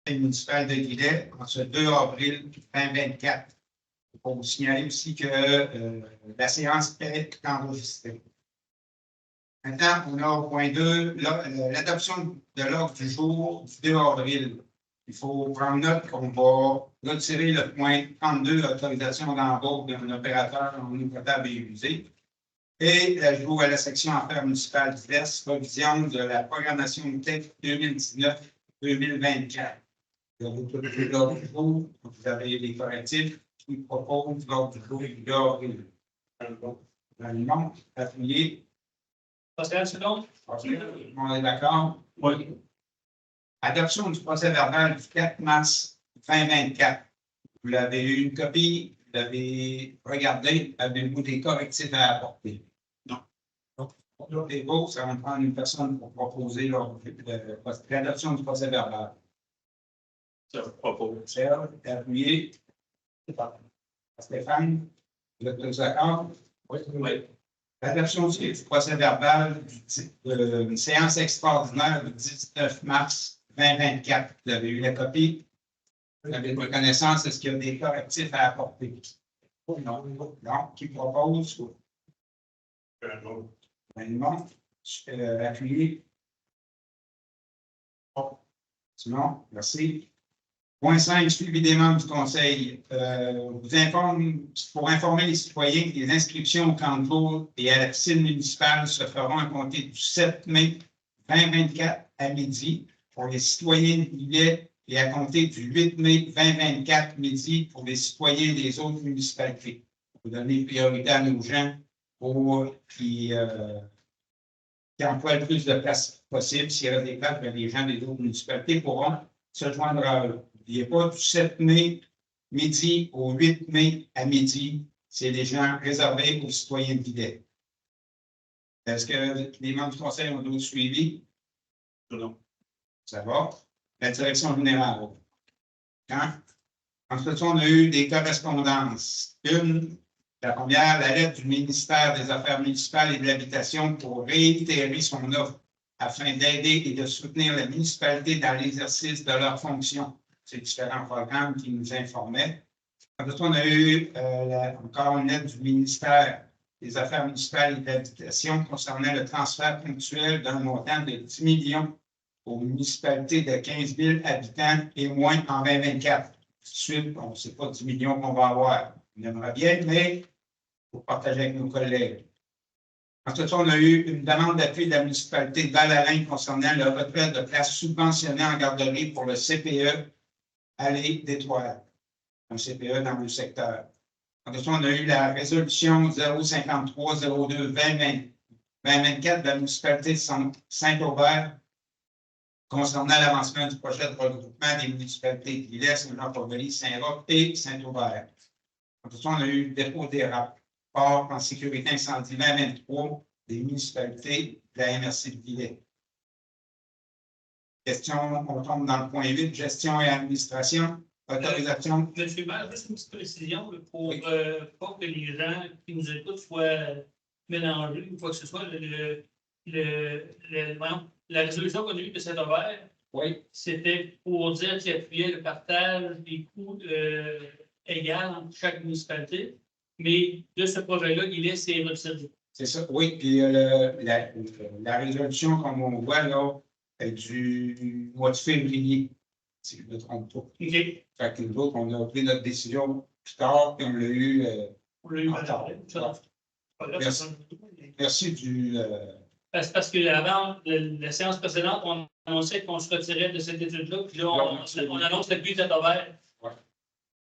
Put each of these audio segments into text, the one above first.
municipal de Guillet en ce 2 avril 2024. Il faut vous signaler aussi que la séance est enregistrée. Maintenant, on a au point 2 l'adoption de l'ordre du jour du 2 avril. Il faut prendre note qu'on va retirer le point 32, autorisation d'embauche d'un opérateur en eau potable et usée, et l'ajout à la section affaires municipales diverses, revision de la programmation de texte 2019-2024. Vous avez les correctifs qui proposent l'ordre du jour du 2 avril. L'aliment, appuyé. Pascal, c'est bon? On est d'accord? Oui. Adoption du procès-verbal du 4 mars 2024. Vous avez eu une copie, vous l'avez regardé, avez-vous des correctifs à apporter? Non. Donc, les beaux, ça va prendre une personne pour proposer l'adoption du procès-verbal. Ça propose. Serge, appuyé. Stéphane, vous êtes tous d'accord? Oui. L'adoption du procès-verbal d'une séance extraordinaire du 19 mars 2024. Vous avez eu la copie? Vous avez une reconnaissance? Est-ce qu'il y a des correctifs à apporter? Non. Non. Qui propose? Non. Appuyé. Sinon, merci. Point 5, suivi des membres du Conseil. Vous informe, pour informer les citoyens que les inscriptions au camp de jour et à la piscine municipale se feront à compter du 7 mai 2024 à midi pour les citoyens de Guillet et à compter du 8 mai 2024 midi pour les citoyens des autres municipalités. Pour donner priorité à nos gens qui emploient le plus de place possible. S'il y a des places, les gens des autres municipalités pourront se joindre à eux. N'oubliez pas, du 7 mai midi au 8 mai à midi, c'est les gens réservés aux citoyens de Guillet. Est-ce que les membres du Conseil ont d'autres suivis? Non. Ça va? La direction générale. Ensuite, on a eu des correspondances. La première, la lettre du ministère des Affaires municipales et de l'Habitation pour réitérer son offre afin d'aider et de soutenir la municipalité dans l'exercice de leurs fonctions. C'est différents programmes qui nous informaient. Ensuite, on a eu encore une lettre du ministère des Affaires municipales et de l'Habitation concernant le transfert ponctuel d'un montant de 10 millions aux municipalités de 15 000 habitants et moins en 2024. Tout de suite, on ne sait pas 10 millions qu'on va avoir. On aimerait bien, mais pour partager avec nos collègues. Ensuite, on a eu une demande d'appui de la municipalité de Val-Alain concernant le retrait de places subventionnées en garderie pour le CPE Allée d'Étoile, un CPE dans le secteur. Ensuite, on a eu la résolution 053-02-2024 de la municipalité de Saint-Aubert concernant l'avancement du projet de regroupement des municipalités de Guillet, Saint-Jean-Port-Bély, Saint-Roch et Saint-Aubert. Ensuite, on a eu le dépôt des rapports en sécurité incendie 2023 des municipalités de la MRC de Guillet. Question, on tombe dans le point 8, gestion et administration, autorisation. Monsieur le maire, juste une petite précision pour pas que les gens qui nous écoutent soient mélangés ou quoi que ce soit. La résolution qu'on a eue de Saint-Aubert, Oui. C'était pour dire qu'il appuyait le partage des coûts égal entre chaque municipalité. Mais de ce projet-là, il est ses retiré. C'est ça, oui. Puis la résolution, comme on voit là, est du mois de février, si je ne me trompe pas. OK. Fait que nous autres, on a pris notre décision plus tard, puis on l'a eu. On l'a eu en retard. Merci du. Parce que avant la séance précédente, on annonçait qu'on se retirait de cette étude-là, puis là, on annonce l'appui de Saint-Aubert. Ouais.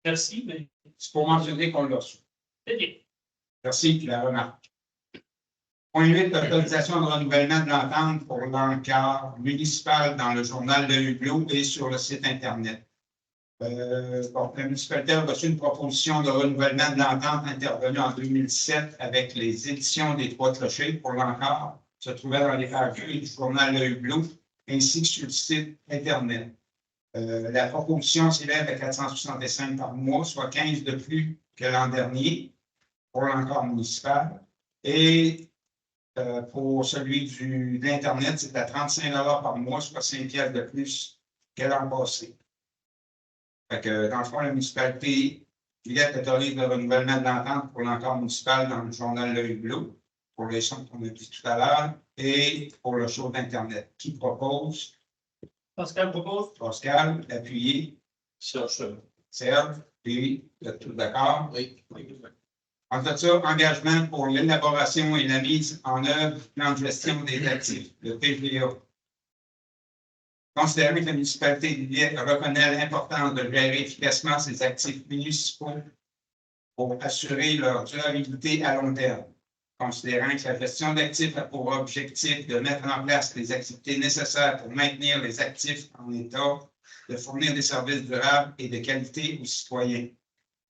Merci, mais. C'est pour mentionner qu'on l'a reçu. C'est bien. Merci, tu la remarques. Point 8, autorisation de renouvellement de l'entente pour l'encart municipal dans le journal de Hublot et sur le site Internet. La municipalité a reçu une proposition de renouvellement de l'entente intervenue en 2007 avec les éditions des Trois Clochers pour l'encart, se trouvait dans les revues du journal de Hublot ainsi que sur le site Internet. La proposition s'élève à 465 par mois, soit 15 de plus que l'an dernier pour l'encart municipal. Et pour celui de l'Internet, c'est à 35 $ par mois, soit 5 piastres de plus que l'an passé. Fait que, dans le fond, la municipalité Villette autorise le renouvellement de l'entente pour l'entente municipale dans le journal Le Hublot, pour les sons qu'on a dit tout à l'heure, et pour le show d'Internet. Qui propose? Pascal propose. Pascal, appuyé. Serge. Serge, puis, vous êtes tous d'accord? Oui. Ensuite ça, engagement pour l'élaboration et la mise en œuvre du plan de gestion des actifs, le PGA. Considérant que la municipalité de Villette reconnaît l'importance de gérer efficacement ses actifs municipaux pour assurer leur durabilité à long terme. Considérant que la gestion d'actifs a pour objectif de mettre en place les activités nécessaires pour maintenir les actifs en état, de fournir des services durables et de qualité aux citoyens.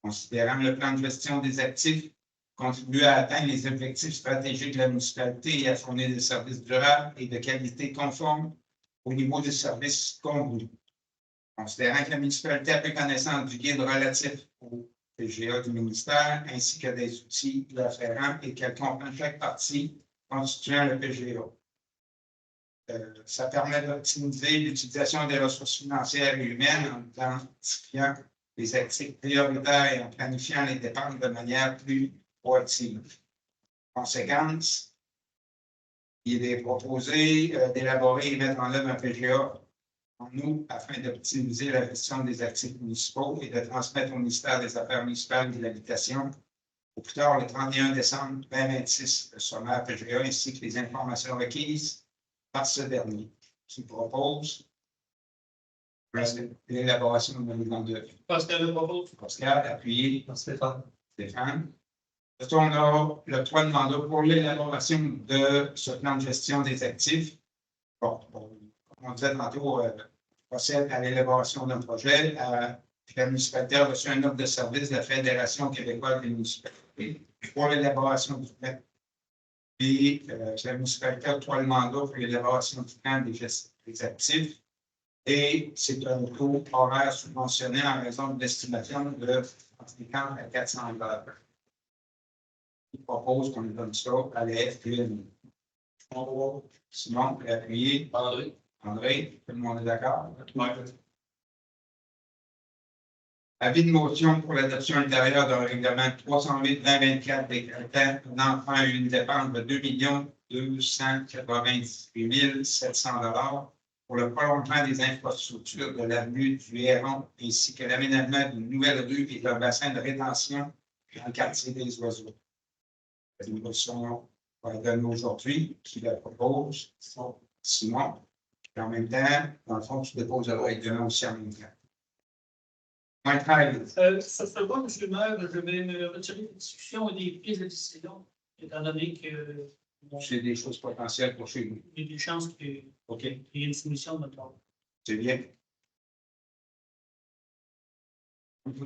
Considérant le plan de gestion des actifs contribue à atteindre les objectifs stratégiques de la municipalité et à fournir des services durables et de qualité conforme au niveau des services convenus. Considérant que la municipalité a pris connaissance du guide relatif au PGA du ministère ainsi que des outils afférents et qu'elle comprend chaque partie constituant le PGA. Ça permet d'optimiser l'utilisation des ressources financières et humaines en identifiant les actifs prioritaires et en planifiant les dépenses de manière plus proactive. Conséquence, il est proposé d'élaborer et mettre en œuvre un PGA en nous afin d'optimiser la gestion des actifs municipaux et de transmettre au ministère des Affaires municipales et de l'Habitation au plus tard le 31 décembre 2026 le sommaire PGA ainsi que les informations requises par ce dernier. Qui propose l'élaboration de la mise en œuvre. Pascal le propose. Pascal, appuyé. Stéphane. Stéphane. Ensuite, on a le 3 de mandat pour l'élaboration de ce plan de gestion des actifs. Bon, comme on disait tantôt, procède à l'élaboration d'un projet. La municipalité a reçu un offre de service de la Fédération québécoise des municipalités pour l'élaboration du plan. Puis, la municipalité a 3 mandats pour l'élaboration du plan des actifs. Et c'est un taux horaire subventionné en raison de l'estimation de 50 à 400 $. Il propose qu'on donne ça à la FPN. Simon, appuyé. André. André, tout le monde est d'accord? Oui. Avis de motion pour l'adoption ultérieure d'un règlement 308-2024 décrétant un emprunt et une dépense de 2 298 700 $ pour le prolongement des infrastructures de l'avenue du Héron ainsi que l'aménagement d'une nouvelle rue et d'un bassin de rétention dans le quartier des Oiseaux. La motion va être donnée aujourd'hui. Qui la propose? Simon. Et en même temps, dans le fond, tu déposes le règlement aussi en même temps. Point 13. Ça se fait pas, M. le maire, je vais me retirer des discussions et des prises de décision, étant donné que C'est des choses potentielles pour chez nous. il y a des chances qu'il y OK, ait une soumission de notre part. c'est bien.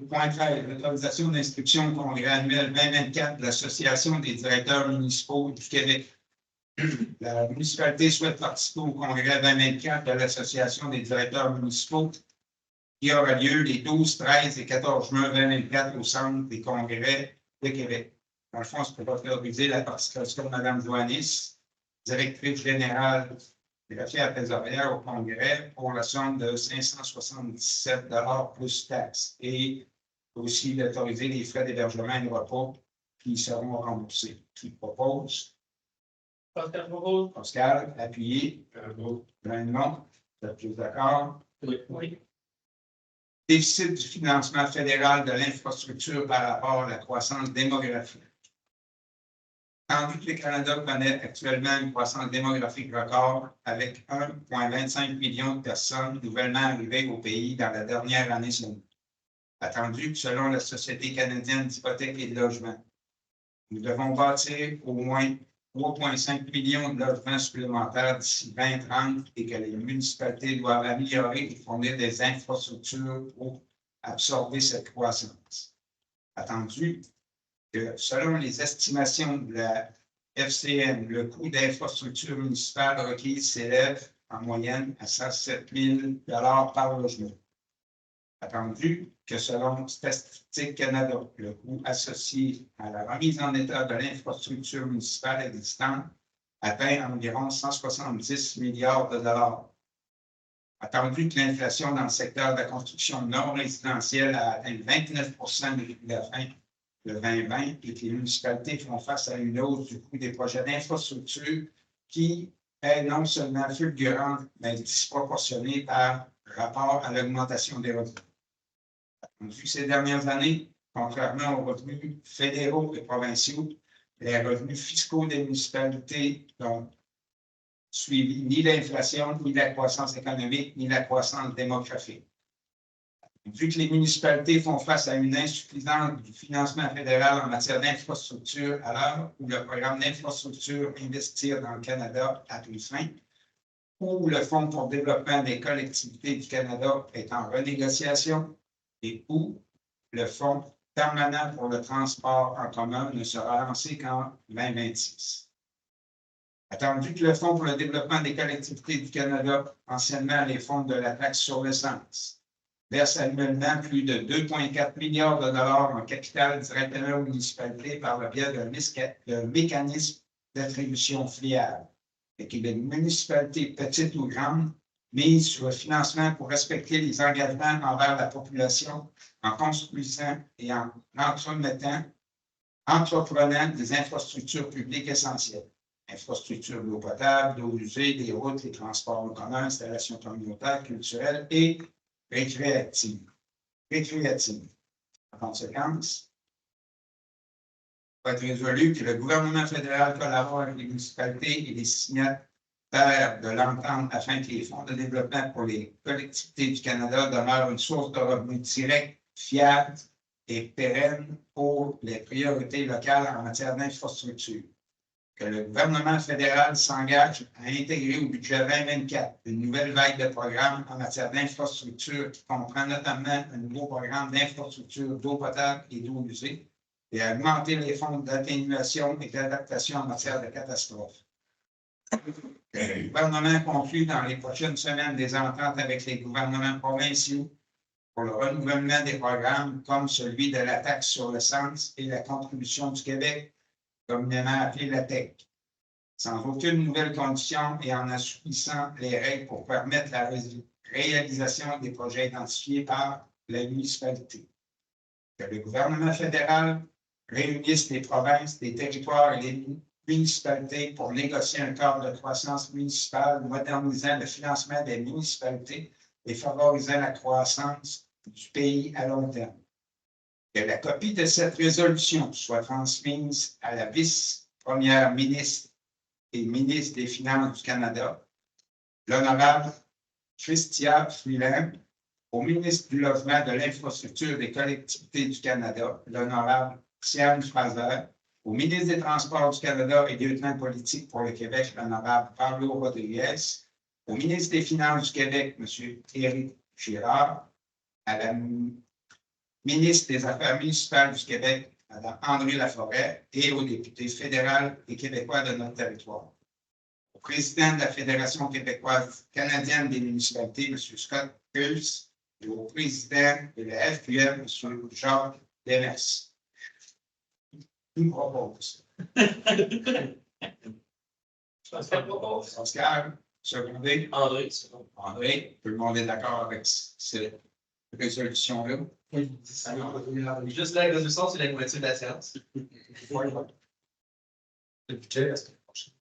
Point 13. L'autorisation d'inscription au congrès annuel 2024 de l'Association des directeurs municipaux du Québec. La municipalité souhaite participer au congrès 2024 de l'Association des directeurs municipaux qui aura lieu les 12, 13 et 14 juin 2024 au Centre des congrès de Québec. Dans le fond, c'est pour autoriser la participation de Mme Joannis, directrice générale de l'affaire trésorière au congrès pour la somme de 577 $ plus taxes et aussi d'autoriser les frais d'hébergement et de repos qui seront remboursés. Qui propose? Pascal propose. Pascal, appuyé. Raymond, vous êtes tous d'accord? Oui. Déficit du financement fédéral de l'infrastructure par rapport à la croissance démographique. Tandis que le Canada connaît actuellement une croissance démographique record avec 1,25 million de personnes nouvellement arrivées au pays dans la dernière année seulement. Attendu que selon la Société canadienne d'hypothèques et de logement, nous devons bâtir au moins 3,5 millions de logements supplémentaires d'ici 2030 et que les municipalités doivent améliorer et fournir des infrastructures pour absorber cette croissance. Attendu que selon les estimations de la FCN, le coût d'infrastructure municipale requise s'élève en moyenne à 107 000 $ par logement. Attendu que selon Statistique Canada, le coût associé à la remise en état de l'infrastructure municipale existante atteint environ 170 milliards de dollars. Attendu que l'inflation dans le secteur de la construction non résidentielle a atteint 29 depuis la fin de 2020 et que les municipalités font face à une hausse du coût des projets d'infrastructure qui est non seulement fulgurante, mais disproportionnée par rapport à l'augmentation des revenus. Vu ces dernières années, contrairement aux revenus fédéraux et provinciaux, les revenus fiscaux des municipalités n'ont suivi ni l'inflation, ni la croissance économique, ni la croissance démographique. Vu que les municipalités font face à une insuffisance du financement fédéral en matière d'infrastructure, à l'heure où le programme d'infrastructure Investir dans le Canada a pris fin, où le Fonds pour le développement des collectivités du Canada est en renégociation et où le Fonds permanent pour le transport en commun ne sera lancé qu'en 2026. Attendu que le Fonds pour le développement des collectivités du Canada, anciennement les fonds de la taxe sur l'essence, verse annuellement plus de 2,4 milliards de dollars en capital directement aux municipalités par le biais d'un mécanisme d'attribution fiable, et que les municipalités petites ou grandes misent sur le financement pour respecter les engagements envers la population en construisant et en entreprenant des infrastructures publiques essentielles. Infrastructures d'eau potable, d'eau usée, des routes, les transports en commun, installations communautaires, culturelles et récréatives. En conséquence, il va être résolu que le gouvernement fédéral collabore avec les municipalités et les signataires de l'entente afin que les fonds de développement pour les collectivités du Canada demeurent une source de revenus directs, fiable et pérenne pour les priorités locales en matière d'infrastructure. Que le gouvernement fédéral s'engage à intégrer au budget 2024 une nouvelle vague de programmes en matière d'infrastructure qui comprend notamment un nouveau programme d'infrastructure d'eau potable et d'eau usée et à augmenter les fonds d'atténuation et d'adaptation en matière de catastrophes. Que le gouvernement conclue dans les prochaines semaines des ententes avec les gouvernements provinciaux pour le renouvellement des programmes comme celui de la taxe sur l'essence et la contribution du Québec, communément appelée la TEC, sans aucune nouvelle condition et en assouplissant les règles pour permettre la réalisation des projets identifiés par la municipalité. Que le gouvernement fédéral réunisse les provinces, les territoires et les municipalités pour négocier un cadre de croissance municipale modernisant le financement des municipalités et favorisant la croissance du pays à long terme. Que la copie de cette résolution soit transmise à la vice-première ministre et ministre des Finances du Canada, l'honorable Chrystia Freeland, au ministre du Logement, de l'Infrastructure des collectivités du Canada, l'honorable Sian Fraser, au ministre des Transports du Canada et lieutenant politique pour le Québec, l'honorable Pablo Rodriguez, au ministre des Finances du Québec, M. Éric Girard, à la ministre des Affaires municipales du Québec, Mme André Laforêt, et au député fédéral et québécois de notre territoire. Au président de la Fédération québécoise canadienne des municipalités, M. Scott Pierce, et au président de la FQM, M. Jacques Demers. Qui propose? Oscar, secondé. André, André, tout le monde est d'accord avec cette résolution-là? juste la résolution, c'est la moitié de la séance. Le budget, la semaine prochaine.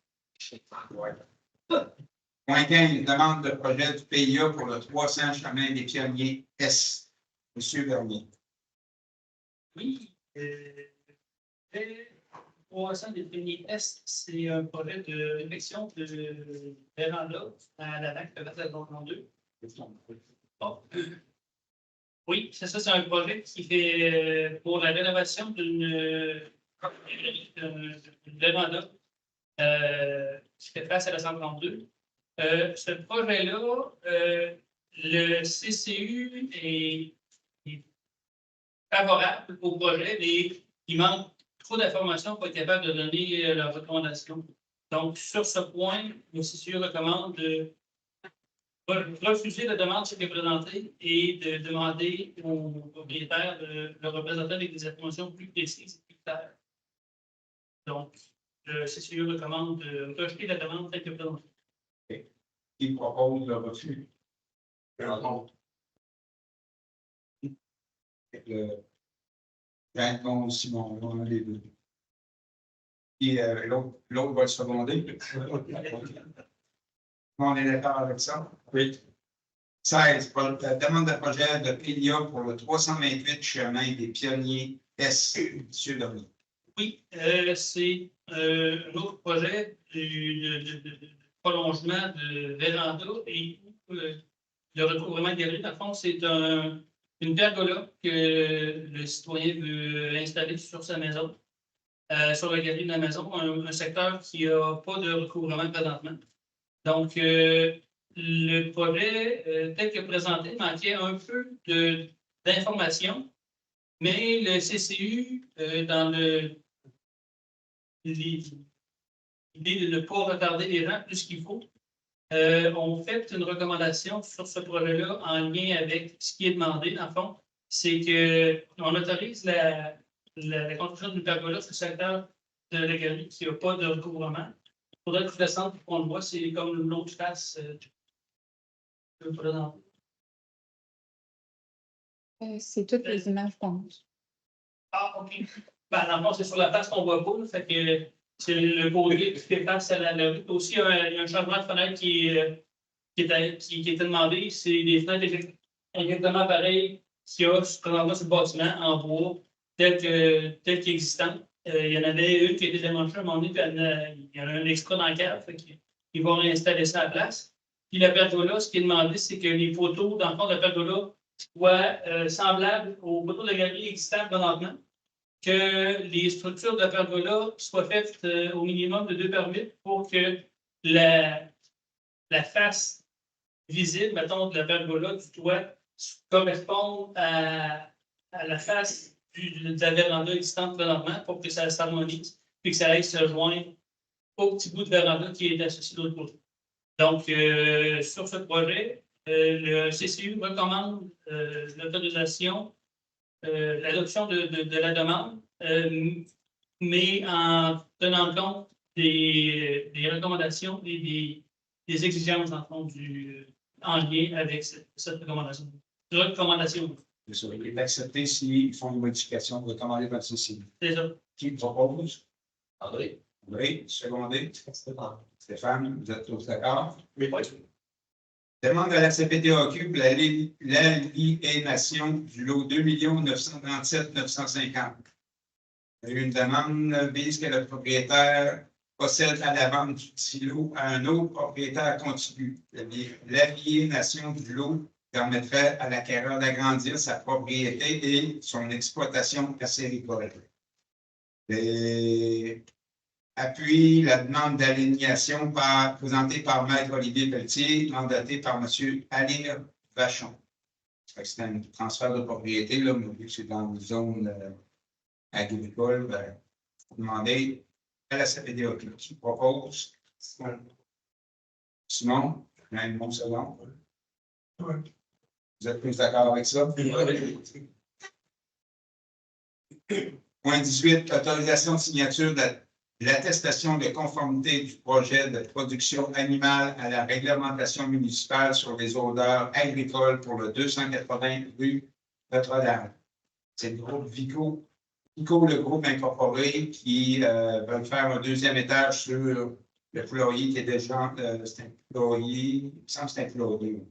Point 15, demande de projet du PIA pour le 300 chemin des Pionniers S. Monsieur Vernier. Oui. Le 300 des Pionniers Est, c'est un projet de réflexion de véranda à la lac de Vattel-Gondon 2. Oh. Oui, c'est ça, c'est un projet qui fait pour la rénovation d'une véranda qui fait face à la 132. Ce projet-là, le CCU est favorable au projet, mais il manque trop d'informations pour être capable de donner leurs recommandations. Donc, sur ce point, le CCU recommande de refuser la demande qui est présentée et de demander aux propriétaires de le représenter avec des informations plus précises et plus claires. Donc, le CCU recommande de rejeter la demande telle que présentée. Qui propose le refus? Jean Simon, on a les deux. Et l'autre va le seconder. On est d'accord avec ça? Oui. 16, la demande de projet de PIA pour le 328 chemin des Pionniers S. Monsieur Dominique. Oui, c'est un autre projet de prolongement de véranda et le recouvrement de galerie. Dans le fond, c'est une pergola que le citoyen veut installer sur sa maison, sur la galerie de la maison, un secteur qui n'a pas de recouvrement présentement. Donc, le projet, tel que présenté, manquait un peu d'informations, mais le CCU, dans l'idée de ne pas retarder les gens plus qu'il faut, ont fait une recommandation sur ce projet-là en lien avec ce qui est demandé, dans le fond, c'est qu'on autorise la construction d'une pergola sur le secteur de la galerie qui n'a pas de recouvrement. Il faudrait que je descende pour qu'on le voit, c'est comme l'autre face. Je peux présenter. C'est toutes les images qu'on a. Ah, OK. Ben, dans le fond, c'est sur la face qu'on voit pas, fait que c'est le côté qui fait face à la rue. Aussi, il y a un changement de fenêtre qui était demandé. C'est des fenêtres exactement pareilles qu'il y a présentement sur le bâtiment en bois, tel qu'existant. Il y en avait une qui a été démanchée à un moment donné, puis il y en a un extra dans le cave. Ils vont réinstaller ça à la place. Puis la pergola, ce qui est demandé, c'est que les poteaux, dans le fond de la pergola, soient semblables aux poteaux de la galerie existants présentement, que les structures de la pergola soient faites au minimum de 2 par 8 pour que la face visible, mettons, de la pergola, du toit, corresponde à la face de la véranda existante présentement pour que ça s'harmonise puis que ça aille se joindre au petit bout de véranda qui est associé de l'autre côté. Donc, sur ce projet, le CCU recommande l'autorisation, l'adoption de la demande, mais en tenant compte des recommandations et des exigences, en fond, en lien avec cette recommandation. Il est accepté s'ils font une modification recommandée par le CCI. C'est ça. Qui propose? André. André, secondé. Stéphane, vous êtes tous d'accord? Oui. Demande de la CPTAQ pour l'aliénation du lot 2 937 950. Il y a eu une demande vise que le propriétaire possède à la vente du petit lot à un autre propriétaire contigu. L'aliénation du lot permettrait à l'acquéreur d'agrandir sa propriété et son exploitation acéricole. Appuie la demande d'aliénation présentée par Maître Olivier Pelletier, mandaté par M. Alir Vachon. C'est un transfert de propriété, là, mais vu que c'est dans une zone agricole, il faut demander à la CPDAQ qui propose. Simon, un bon second. Oui. Vous êtes tous d'accord avec ça? Oui. Point 18, autorisation de signature de l'attestation de conformité du projet de production animale à la réglementation municipale sur les odeurs agricoles pour le 280 rue Notre-Dame. C'est le groupe Vico, le groupe incorporé, qui veut faire un deuxième étage sur le poulailler qui est déjà, c'est un poulailler, il me semble que c'est un poulailler.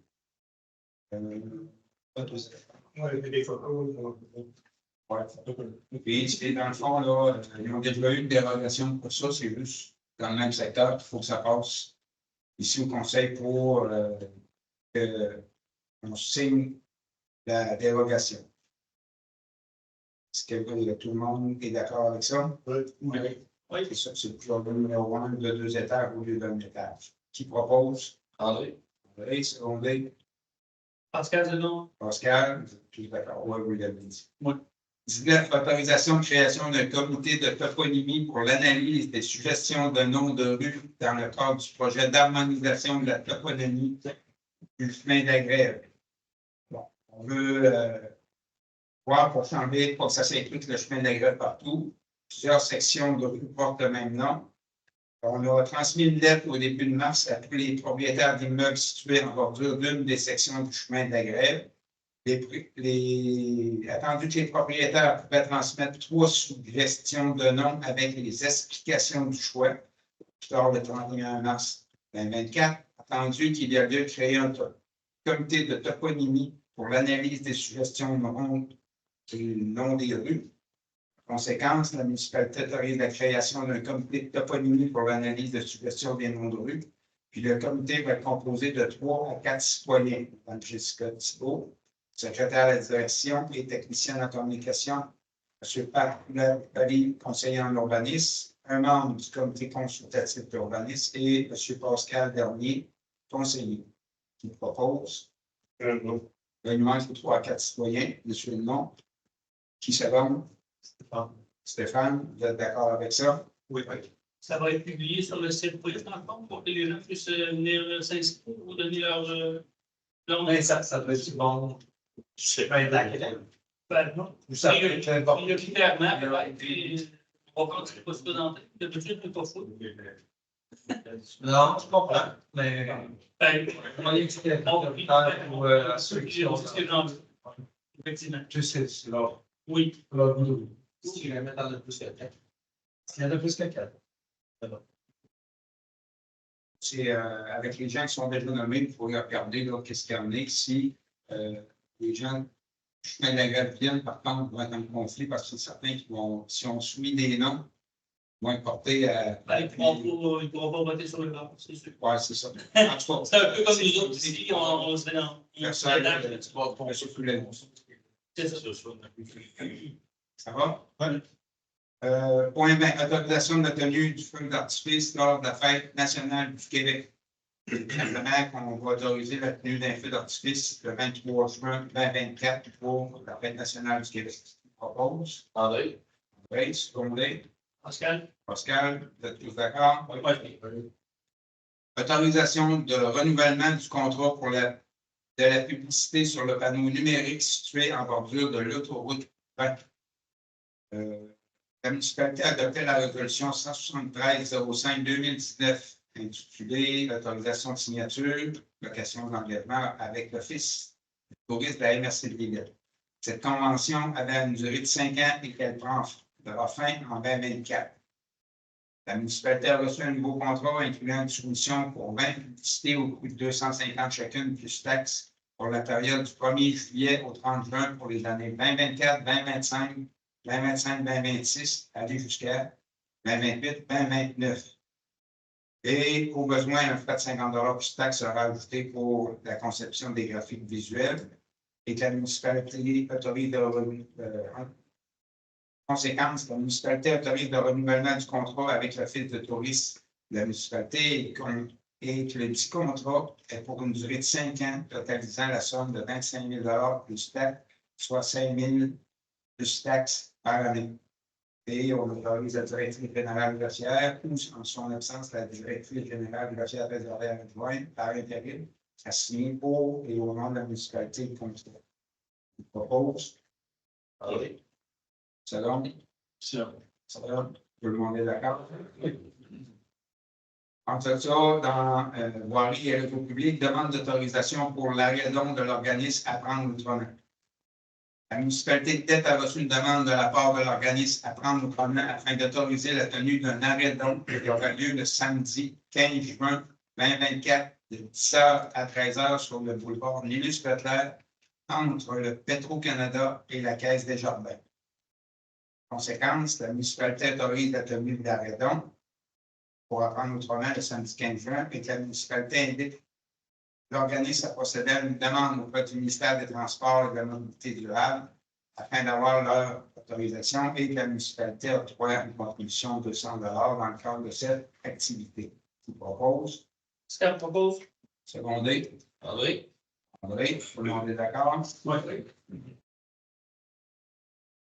Oui, des photos. Ouais. Et dans le fond, là, ils ont déjà eu une dérogation pour ça, c'est juste dans le même secteur qu'il faut que ça passe ici au Conseil pour qu'on signe la dérogation. Est-ce que tout le monde est d'accord avec ça? Oui. Oui. C'est ça, c'est le projet numéro 1 de 2 étages au lieu d'un étage. Qui propose? André. André, secondé. Pascal, c'est non? Pascal, je suis d'accord. Oui, vous l'avez dit. Oui. 19, autorisation de création d'un comité de toponymie pour l'analyse des suggestions de noms de rues dans le cadre du projet d'harmonisation de la toponymie du chemin de la grève. Bon, on veut voir pour changer, pour que ça s'implique le chemin de la grève partout. Plusieurs sections de rues portent le même nom. On a transmis une lettre au début de mars à tous les propriétaires d'immeubles situés en bordure d'une des sections du chemin de la Grève. Attendu que les propriétaires pouvaient transmettre 3 suggestions de noms avec les explications du choix, lors le 31 mars 2024, attendu qu'il y a lieu de créer un comité de toponymie pour l'analyse des suggestions du nom des rues. En conséquence, la municipalité autorise la création d'un comité de toponymie pour l'analyse de suggestions des noms de rues. Puis le comité va être composé de 3 à 4 citoyens. Mme Jessica Thibault, secrétaire à la direction et technicienne en communication, M. Pat Paris, conseiller en urbanisme, un membre du comité consultatif d'urbanisme et M. Pascal Dernier, conseiller, qui propose. Il nous manque 3 à 4 citoyens, M. le nom. Qui s'appelle? Stéphane, vous êtes d'accord avec ça? Oui. Ça va être publié sur le site police encore pour que les gens puissent venir s'inscrire ou donner leur Mais ça doit être bon. Je sais pas laquelle. Ben non. Ça peut être important. Prioritairement, peut-être, on va continuer à se présenter. D'habitude, c'est pas fou. Non, je comprends. Mais Ben, on va expliquer pour ceux qui ont. c'est ce que j'en veux. Effectivement. Je sais, c'est là. Oui. Si tu la mets dans le plus que 4. S'il y en a plus que 4. C'est avec les gens qui sont déjà nommés, il faut regarder qu'est-ce qu'il y en a. Si les gens du chemin de la Grève viennent, par contre, vont être en conflit parce que c'est certains qui vont, si on soumet des noms, vont être portés à. Ben, ils ne pourront pas voter sur le rapport, c'est sûr. Oui, c'est ça. En tout cas, C'est un peu comme nous autres ici, on se mélange. personne, tu vas pour M. Poulet. C'est ça. Ça va? Oui. Point 20, autorisation de la tenue du feu d'artifice lors de la fête nationale du Québec. Simplement qu'on va autoriser la tenue d'un feu d'artifice le 23 juin 2024 pour la fête nationale du Québec. Propose. André. André, secondé. Pascal? Pascal, vous êtes tous d'accord? Oui. Autorisation de renouvellement du contrat pour de la publicité sur le panneau numérique situé en bordure de l'autoroute 20. La municipalité a adopté la résolution 173-05-2019 intitulée Autorisation de signature, location d'engagement avec l'Office du tourisme de la MRC de Québec. Cette convention avait une durée de 5 ans et qu'elle prendra fin en 2024. La municipalité a reçu un nouveau contrat incluant une soumission pour 20 publicités au coût de 250 chacune plus taxes pour la période du 1er juillet au 30 juin pour les années 2024, 2025, 2025-2026, aller jusqu'à 2028-2029. Et au besoin, un frais de 50 plus taxe sera ajouté pour la conception des graphiques visuels et que la municipalité autorise en conséquence, la municipalité autorise le renouvellement du contrat avec l'Office de tourisme de la municipalité et que le dit contrat est pour une durée de 5 ans, totalisant la somme de 25 000 plus taxe, soit 5 000 plus taxes par année. Et on autorise la directrice générale grossière ou, en son absence, la directrice générale grossière réservée à adjointe par intérim à signer pour et au nom de la municipalité le contrat. Je propose. Oui. Selon. Selon. Tout le monde est d'accord? Entre ça, dans Voirie et Réseau public, demande d'autorisation pour l'arrêt de l'organisme Apprendre Outre-mer. La municipalité de Tête a reçu une demande de la part de l'organisme Apprendre Outre-mer afin d'autoriser la tenue d'un arrêt d'onde qui aura lieu le samedi 15 juin 2024 de 10h à 13h sur le boulevard Nilus-Petler entre le Petro-Canada et la Caisse des Jardins. En conséquence, la municipalité autorise la tenue de l'arrêt d'onde pour Apprendre Outre-mer le samedi 15 juin et que la municipalité invite l'organisme à procéder à une demande auprès du ministère des Transports et de la Mobilité durable afin d'avoir leur autorisation et que la municipalité octroie une contribution de 200 dans le cadre de cette activité. Je vous propose. Pascal propose. Secondé. André. André, tout le monde est d'accord? Oui.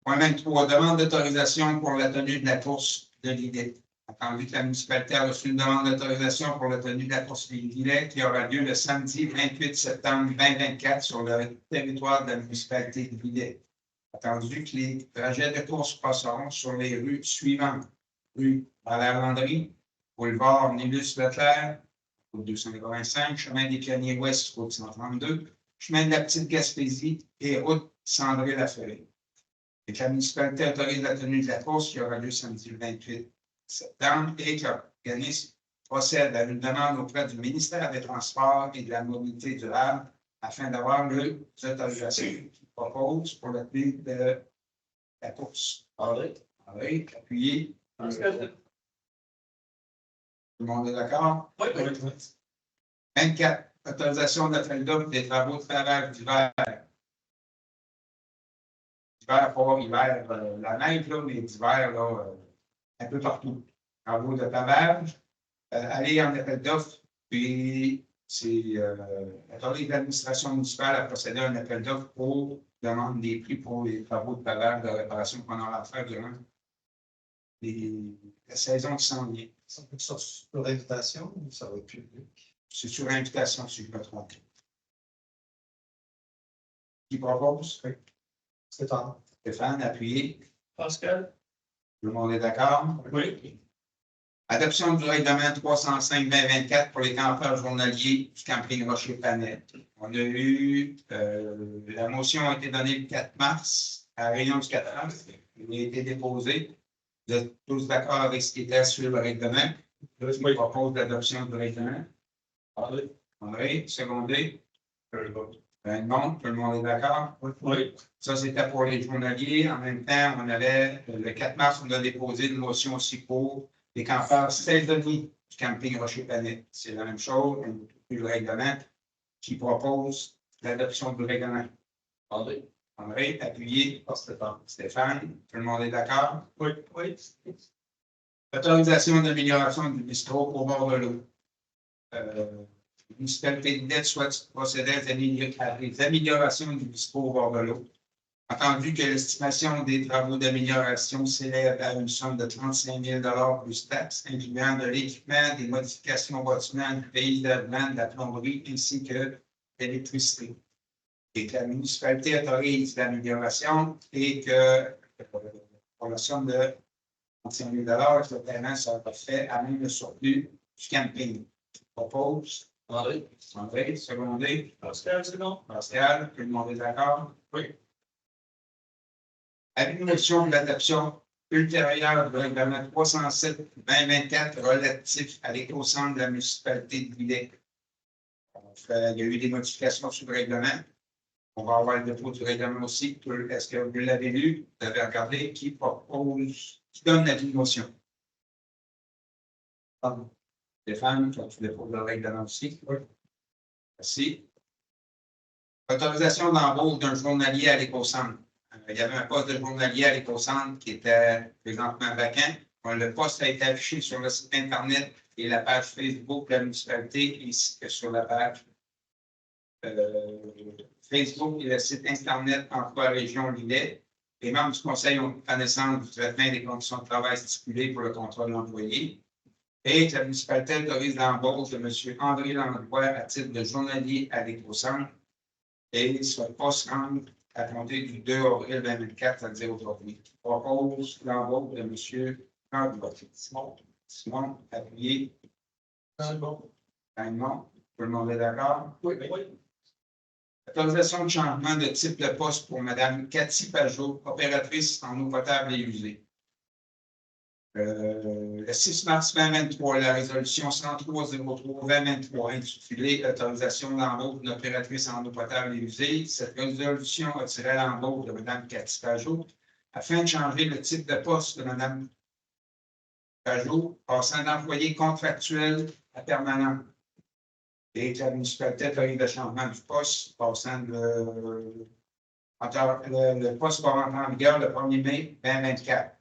Point 23, demande d'autorisation pour la tenue de la course de l'idée. Attendu que la municipalité a reçu une demande d'autorisation pour la tenue de la course des Guilets qui aura lieu le samedi 28 septembre 2024 sur le territoire de la municipalité de Guillet. Attendu que les trajets de course passeront sur les rues suivantes. Rue Valère-Landry, boulevard Nébus Leclerc, route 285, chemin des Pionniers Ouest, route 132, chemin de la Petite Gaspésie et route Sandré-Laferré. Et que la municipalité autorise la tenue de la course qui aura lieu samedi le 28 septembre et que l'organisme procède à une demande auprès du ministère des Transports et de la Mobilité durable afin d'avoir les autorisations qu'il propose pour la tenue de la course. André? André, appuyé. Pascal? Tout le monde est d'accord? Oui. 24. Autorisation d'appel d'offres des travaux de travers d'hiver. D'hiver, pas hiver, la neige, là, mais d'hiver, là, un peu partout. Travaux de pavage. Aller en appel d'offres, puis c'est l'autorité de l'administration municipale a procédé à un appel d'offres pour demander des prix pour les travaux de pavage de réparation qu'on aura à faire durant la saison qui s'en vient. Ça peut être sur invitation ou ça va être public? C'est sur invitation, si je ne me trompe pas. Qui propose? Stéphane? Stéphane, appuyé. Pascal? Tout le monde est d'accord? Oui. Adoption du règlement 305-2024 pour les campeurs journaliers du camping Rocher-Panette. On a eu, la motion a été donnée le 4 mars, à la réunion du 4 mars. Il a été déposé. Vous êtes tous d'accord avec ce qui était sur le règlement? Je propose l'adoption du règlement. André, secondé. Raymond, tout le monde est d'accord? Oui. Ça, c'était pour les journaliers. En même temps, on avait, le 4 mars, on a déposé une motion aussi pour les campeurs saisonniers du camping Rocher-Panette. C'est la même chose, on a le règlement qui propose l'adoption du règlement. André? André, appuyé. Stéphane? Stéphane, tout le monde est d'accord? Oui. Autorisation d'amélioration du bistrot au bord de l'eau. La municipalité de Nette souhaite procéder à des améliorations du bistrot au bord de l'eau. Entendu que l'estimation des travaux d'amélioration s'élève à une somme de 35 000 plus taxes, incluant de l'équipement, des modifications au bâtiment, du paysagement, de la plomberie ainsi que de l'électricité. Et que la municipalité autorise l'amélioration et que pour la somme de 35 000 le paiement sera fait à même le surplus du camping. Je propose. André? André, secondé. Pascal, c'est bon? Pascal, tout le monde est d'accord? Oui. Annulation de l'adoption ultérieure du règlement 307-2024 relatif à l'éco-centre de la municipalité de Villers. Il y a eu des modifications sur le règlement. On va avoir le dépôt du règlement aussi. Est-ce que vous l'avez lu? Vous avez regardé qui propose, qui donne la motion? Stéphane, tu déposes le règlement aussi? Oui. Merci. Autorisation d'embauche d'un journalier à l'éco-centre. Il y avait un poste de journalier à l'éco-centre qui était présentement vacant. Le poste a été affiché sur le site Internet et la page Facebook de la municipalité, ainsi que sur la page Facebook et le site Internet Emploi Région Lillet. Les membres du conseil ont connaissance du traitement des conditions de travail stipulées pour le contrôle de l'employé. Et que la municipalité autorise l'embauche de M. André Landroy à titre de journalier à l'éco-centre et ce poste rentre à compter du 2 avril 2024, c'est-à-dire aujourd'hui. Je propose l'embauche de M. Landroy. Simon, appuyé. Bon. Raymond, tout le monde est d'accord? Oui. Autorisation de changement de type de poste pour Mme Cathy Pajot, opératrice en eau potable et usée. Le 6 mars 2023, la résolution 103-03-2023 intitulée Autorisation d'embauche d'une opératrice en eau potable et usée. Cette résolution a tiré l'embauche de Mme Cathy Pajot afin de changer le type de poste de Mme Pajot, passant d'employé contractuel à permanent. Et que la municipalité autorise le changement du poste, passant le poste va rentrer en vigueur le 1er mai 2024.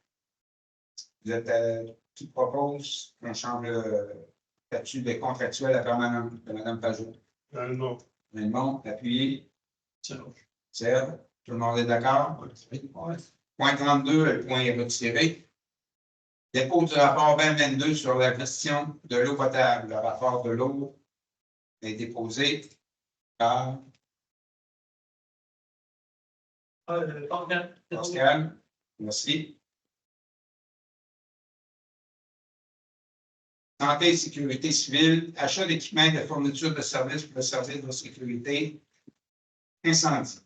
Vous êtes qui propose qu'on change le statut de contractuel à permanent de Mme Pajot? Non. Raymond, appuyé. Serge. Serge, tout le monde est d'accord? Point 32, le point est retiré. Dépôt du rapport 2022 sur la gestion de l'eau potable. Le rapport de l'eau est déposé par Pascal. Merci. santé et sécurité civile, achat d'équipements et de fourniture de services pour le service de sécurité, incendie.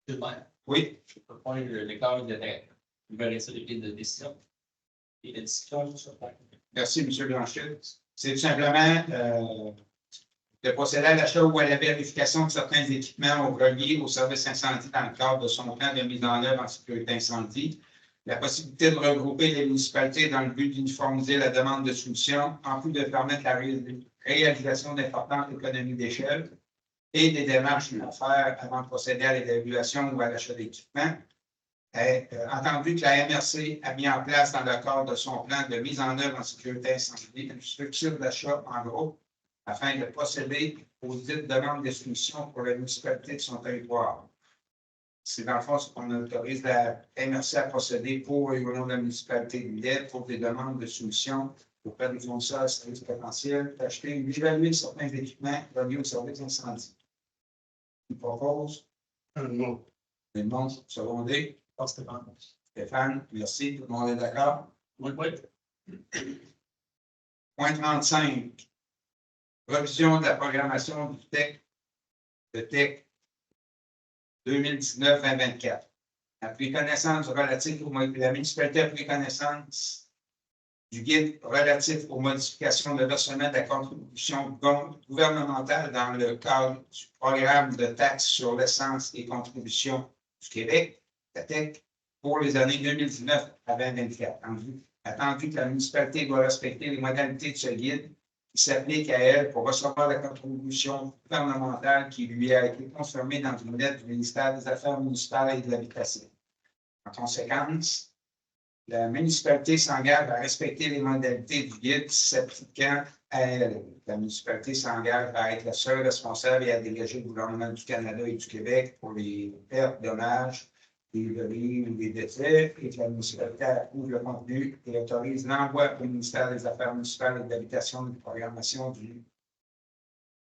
Le maire, Oui, je propose l'écart de l'ouverture des pieds de décision. Et la discussion sur le point. merci, M. Blanchet. C'est tout simplement de procéder à l'achat ou à la vérification de certains équipements reliés au service incendie dans le cadre de son plan de mise en œuvre en sécurité incendie. La possibilité de regrouper les municipalités dans le but d'uniformiser la demande de solutions, en plus de permettre la réalisation d'importantes économies d'échelle et des démarches à faire avant de procéder à l'évaluation ou à l'achat d'équipements. Entendu que la MRC a mis en place dans le cadre de son plan de mise en œuvre en sécurité incendie une structure d'achat en groupe afin de procéder aux dites demandes de solutions pour la municipalité de son territoire. C'est dans le fond ce qu'on autorise la MRC à procéder pour et au nom de la municipalité de Lille pour des demandes de solutions auprès des fournisseurs de services potentiels, d'acheter ou d'évaluer certains équipements reliés au service incendie. Je propose. Non. Le monde secondé. Stéphane. Stéphane, merci. Tout le monde est d'accord? Oui. Point 35. Revision de la programmation du TEC, de TEC 2019-2024. La pris connaissance relative aux la municipalité a pris connaissance du guide relatif aux modifications de versement de la contribution gouvernementale dans le cadre du programme de taxes sur l'essence et contributions du Québec, la TEC, pour les années 2019 à 2024. Attendu que la municipalité doit respecter les modalités de ce guide qui s'applique à elle pour recevoir la contribution gouvernementale qui lui a été confirmée dans une lettre du ministère des Affaires municipales et de l'Habitation. En conséquence, la municipalité s'engage à respecter les modalités du guide s'appliquant à elle. La municipalité s'engage à être la seule responsable et à dégager le gouvernement du Canada et du Québec pour les pertes, dommages, des délits ou des décès, et que la municipalité approuve le contenu et autorise l'envoi au ministère des Affaires municipales et de l'Habitation de programmation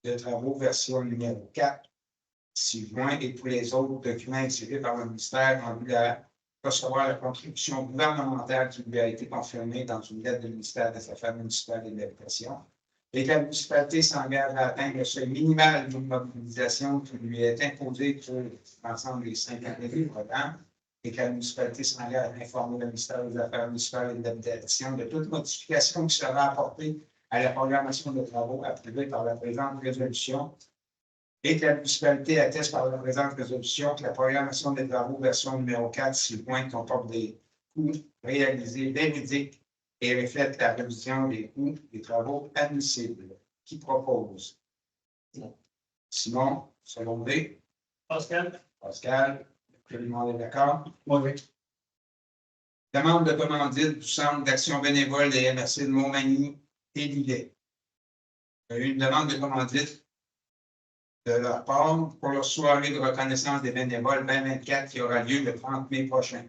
de travaux version numéro 4, 6 juin, et tous les autres documents exhibés par le ministère en vue de recevoir la contribution gouvernementale qui lui a été confirmée dans une lettre du ministère des Affaires municipales et de l'Habitation, et que la municipalité s'engage à atteindre le seuil minimal de mobilisation qui lui est imposé pour l'ensemble des 5 années du programme, et que la municipalité s'engage à informer le ministère des Affaires municipales et de l'Habitation de toute modification qui sera apportée à la programmation de travaux approuvée par la présente résolution, et que la municipalité atteste par la présente résolution que la programmation des travaux version numéro 4 6 points comporte des coûts réalisés véridiques et reflète la révision des coûts des travaux admissibles. Qui propose? Simon, secondé. Pascal? Pascal, tout le monde est d'accord? Oui. Demande de commandite du Centre d'action bénévole des MRC de Montmagny et Lillet. Il y a eu une demande de commandite de leur part pour leur soirée de reconnaissance des bénévoles 2024 qui aura lieu le 30 mai prochain.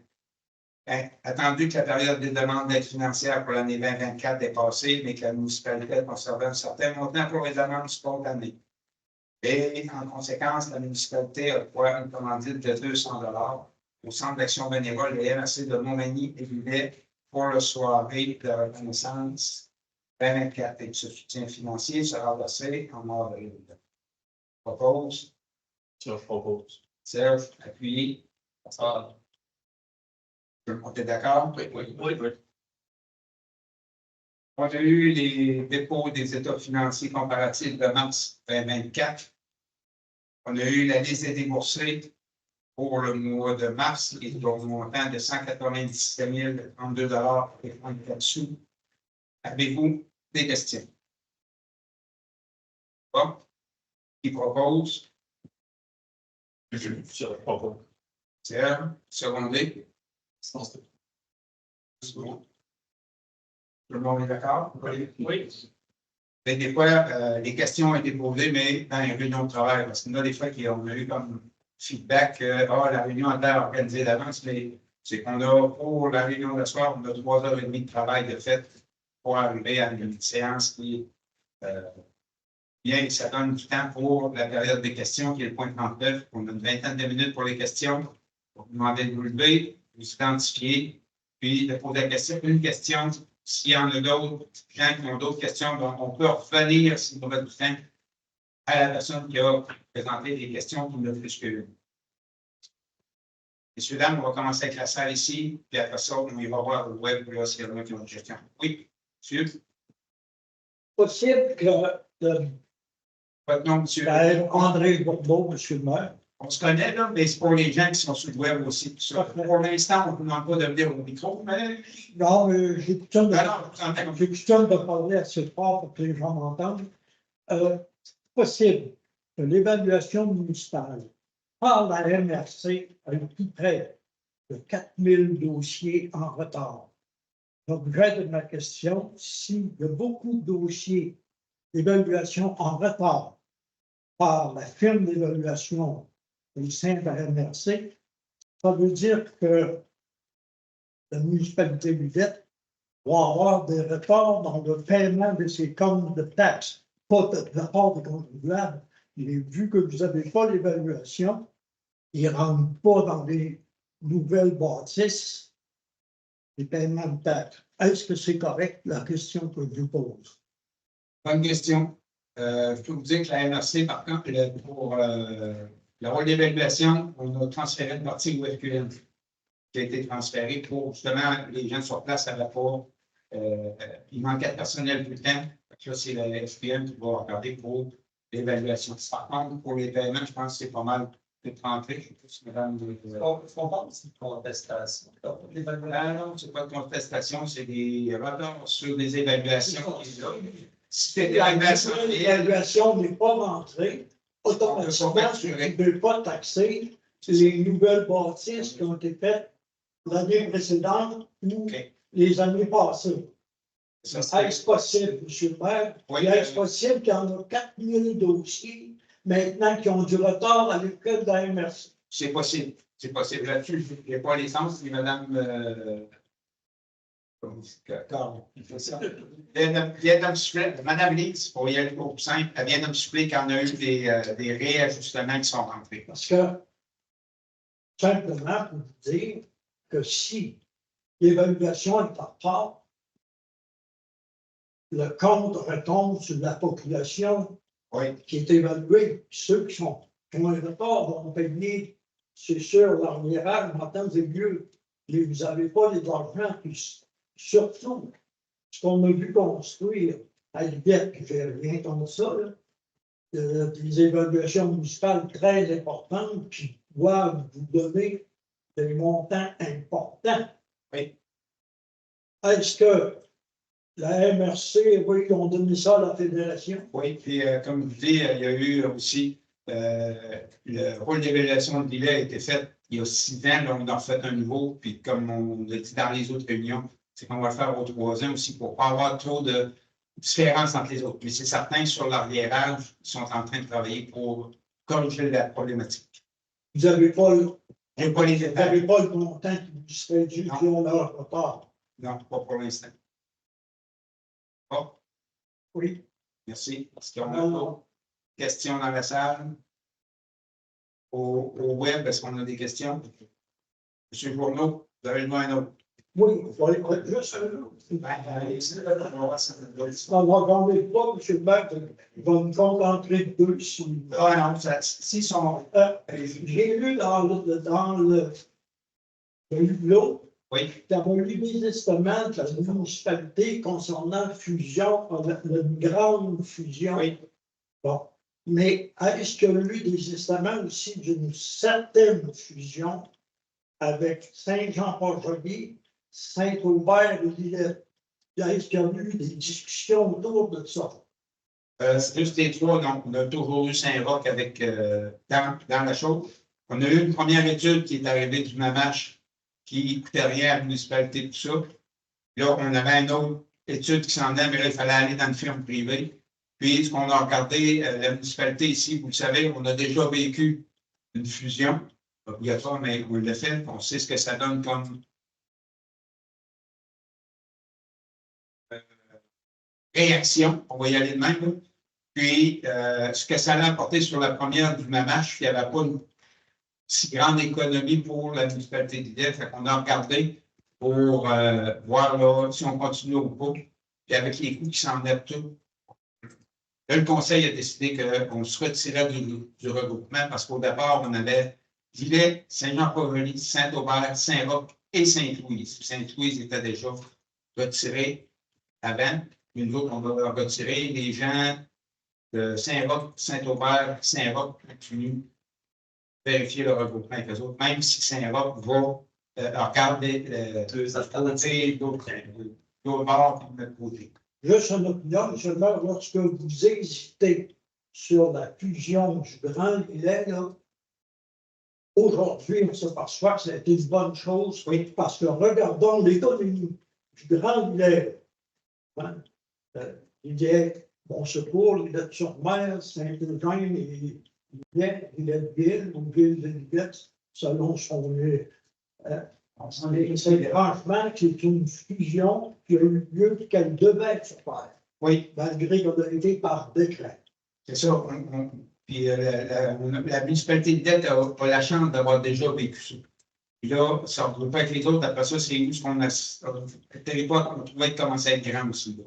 Attendu que la période des demandes d'aide financière pour l'année 2024 est passée, mais que la municipalité a conservé un certain montant pour les demandes spontanées. Et en conséquence, la municipalité a droit à une commandite de 200 $ au Centre d'action bénévole des MRC de Montmagny et Lillet pour la soirée de reconnaissance 2024 et que ce soutien financier sera versé en avril. Propose. Je propose. Serge, appuyé. Ah. On est d'accord? Oui. On a eu les dépôts des états financiers comparatifs de mars 2024. On a eu la liste des déboursés pour le mois de mars, qui est au montant de 197 032,34 $. Avez-vous des questions? Bon. Qui propose? Je propose. Serge, secondé. Bon. Tout le monde est d'accord? Oui. Et des fois, les questions ont été posées, mais dans les réunions de travail, parce qu'il y en a des fois qu'on a eu comme feedback la réunion a été organisée d'avance, mais c'est qu'on a, pour la réunion de soir, on a 3h30 de travail de fait pour arriver à une séance qui bien, ça donne du temps pour la période des questions, qui est le point 39. On a une vingtaine de minutes pour les questions. On vous demander de vous lever, vous identifier, puis de poser la question. Une question s'il y en a d'autres gens qui ont d'autres questions, donc on peut revenir, si vous avez du temps, à la personne qui a présenté des questions qui ne plus que une. Messieurs, dames, on va commencer avec la salle ici, puis après ça, on ira voir le web, là, s'il y en a qui ont une question. Oui, monsieur? Possible que Votre nom, monsieur? André Bourbeau, monsieur le maire. On se connaît, là, mais c'est pour les gens qui sont sur le web aussi. Tout ça. Pour l'instant, on ne vous demande pas de venir au micro, mais. Non, mais j'ai coutume Non, de parler assez fort pour que les gens m'entendent. Possible que l'évaluation municipale par la MRC a eu plus près de 4000 dossiers en retard. L'objet de ma question, s'il y a beaucoup de dossiers d'évaluation en retard par la firme d'évaluation au sein de la MRC, ça veut dire que la municipalité d'Udette va avoir des retards dans le paiement de ses comptes de taxes, pas de rapport de contribuables. Mais vu que vous n'avez pas l'évaluation, ils ne rentrent pas dans les nouvelles bâtisses les paiements de taxes. Est-ce que c'est correct, la question que je vous pose? bonne question. Je peux vous dire que la MRC, par contre, pour le rôle d'évaluation, on a transféré une partie au FQN qui a été transférée pour justement les gens sur place n'avaient pas. Il manquait de personnel tout le temps. Là, c'est la FQN qui va regarder pour l'évaluation. Par contre, pour les paiements, je pense que c'est pas mal de rentrer. Je sais pas si madame. On parle aussi de contestation. Non, c'est pas de contestation, c'est des retards sur des évaluations. Si c'est L'évaluation n'est pas rentrée, automatiquement, tu ne peux pas taxer les nouvelles bâtisses qui ont été faites l'année précédente ou les années passées. Est-ce possible, M. le maire? Oui, Est-ce possible qu'il y en a 4000 dossiers maintenant qui ont du retard à l'école de la MRC? C'est possible. C'est possible. Là-dessus, je n'ai pas les sens, c'est madame. Madame Leeds, pour y aller au simple, elle vient de me souffler qu'il y en a eu des réajustements qui sont rentrés. Parce que, simplement pour vous dire que si l'évaluation est en retard, le compte retombe sur la population qui est évaluée. Ceux qui ont un retard vont payer, c'est sûr, leur mirage, maintenant, c'est mieux. Et vous n'avez pas les argents qui. Surtout, ce qu'on a vu construire à Libette, qui fait rien comme ça, des évaluations municipales très importantes qui doivent vous donner des montants importants. Oui. Est-ce que la MRC, oui, ils ont donné ça à la Fédération? Oui, puis comme je dis, il y a eu aussi le rôle d'évaluation de Lillet a été fait il y a 6 ans, là, on en fait un nouveau, puis comme on l'a dit dans les autres réunions, c'est qu'on va le faire aux 3 ans aussi pour ne pas avoir trop de différence entre les autres. Mais c'est certain, sur l'arriérage, ils sont en train de travailler pour corriger la problématique. Vous n'avez pas le montant qui vous serait dû qui ont leur retard? Non, pas pour l'instant. Bon. Oui. Merci. Est-ce qu'on a d'autres questions dans la salle? Au web, est-ce qu'on a des questions? Monsieur Bourneau, vous avez le mot un autre. Oui, il faut aller juste un autre. Non, regardez pas, M. le maire, il va me concentrer deux ici. Ah non, s'ils sont. J'ai lu dans le hublot, tu avais lu les estimements de la municipalité concernant la fusion, une grande fusion. Oui. Bon. Mais est-ce qu'il y a eu des estimements aussi d'une certaine fusion avec Saint-Jean-Port-Joli, Saint-Aubert et Lillet? Est-ce qu'il y a eu des discussions autour de ça? C'est juste les trois, donc on a toujours eu Saint-Roch avec dans la chose. On a eu une première étude qui est arrivée du Mamache qui ne coûtait rien à la municipalité, tout ça. Là, on avait une autre étude qui s'en venait, mais là, il fallait aller dans une firme privée. Puis, ce qu'on a regardé, la municipalité ici, vous le savez, on a déjà vécu une fusion obligatoire, mais on l'a fait, on sait ce que ça donne comme réaction, on va y aller de même. Là. Puis, ce que ça a apporté sur la première du Mamache, il n'y avait pas une si grande économie pour la municipalité d'Idée. Fait qu'on a regardé pour voir là, si on continue ou pas. Puis avec les coûts qui s'enlèvent tout. Là, le conseil a décidé qu'on se retirait du regroupement parce qu'au départ, on avait Gilet, Saint-Jean-Paul, Saint-Aubert, Saint-Roch et Sainte-Louise. Sainte-Louise était déjà retirée avant. Puis nous autres, on va retirer les gens de Saint-Roch, Saint-Aubert, Saint-Roch continuent vérifier le regroupement avec eux autres, même si Saint-Roch va regarder Deux alternatives. d'autres bords de notre côté. Juste une opinion, seulement lorsque vous hésitez sur la fusion du Grand Îlet, là, aujourd'hui, on s'aperçoit que c'est une bonne chose, Oui. parce que regardons l'économie du Grand Îlet. Hein? L'Îlet, Bon Secours, l'Îlet-sur-Mer, Saint-Eugène, Îlet-de-Ville, ou ville de Lillette, selon son lieu. C'est franchement, c'est une fusion qui a eu lieu et qu'elle devait se faire, Oui, malgré qu'elle a été par décret. c'est ça. Puis la municipalité de Dette a la chance d'avoir déjà vécu ça. Puis là, ça ne regroupe pas avec les autres. Après ça, c'est où ce qu'on a. Le territoire, on trouvait commencer à être grand aussi. Là.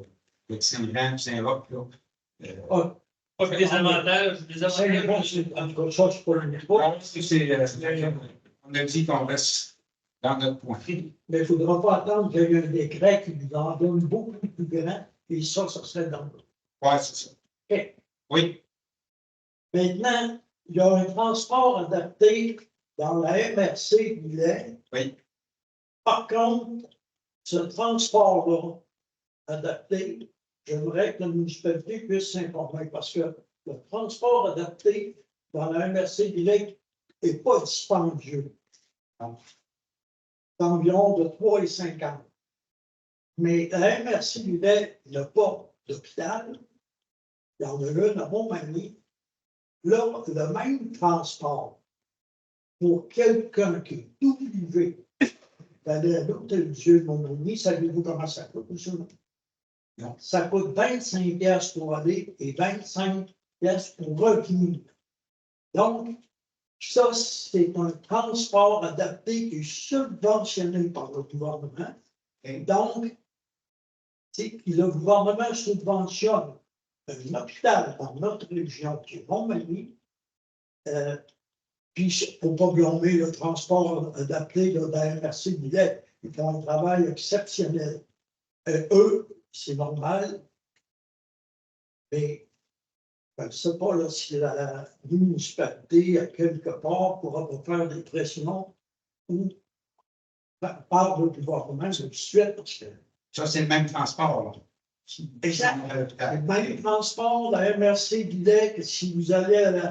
Le Saint-Jean, Saint-Roch, là. Pas que les avantages, C'est bon, c'est en tout cas ça, c'est pas le niveau. On a dit qu'on reste dans notre point. Mais il ne faudra pas attendre qu'il y ait un décret qui nous en donne beaucoup plus grand, et ça serait dans le. Oui, c'est ça. OK. Oui, Maintenant, il y a un transport adapté dans la MRC Lillet. oui, Par contre, ce transport-là adapté, j'aimerais que la municipalité puisse s'informer parce que le transport adapté dans la MRC Lillet n'est pas dispendieux. C'est environ de 3,50. Mais la MRC Lillet n'a pas d'hôpital. Il y en a une à Montmagny. Là, le même transport pour quelqu'un qui est obligé d'aller à l'hôtel-Dieu de Montmagny, savez-vous comment ça coûte, monsieur? Non. Ça coûte 25 pièces pour aller et 25 pièces pour revenir. Donc, ça, c'est un transport adapté qui est subventionné par le gouvernement. Et donc, le gouvernement subventionne un hôpital dans notre région qui est Montmagny. Puis, il ne faut pas blâmer le transport adapté de la MRC Lillet. Ils font un travail exceptionnel. Eux, c'est normal. Mais je ne sais pas là, si la municipalité, à quelque part, pourra pas faire des pressions ou par le gouvernement tout de suite. Parce que ça, c'est le même transport. Là. exact. Le même transport, la MRC Lillet, que si vous allez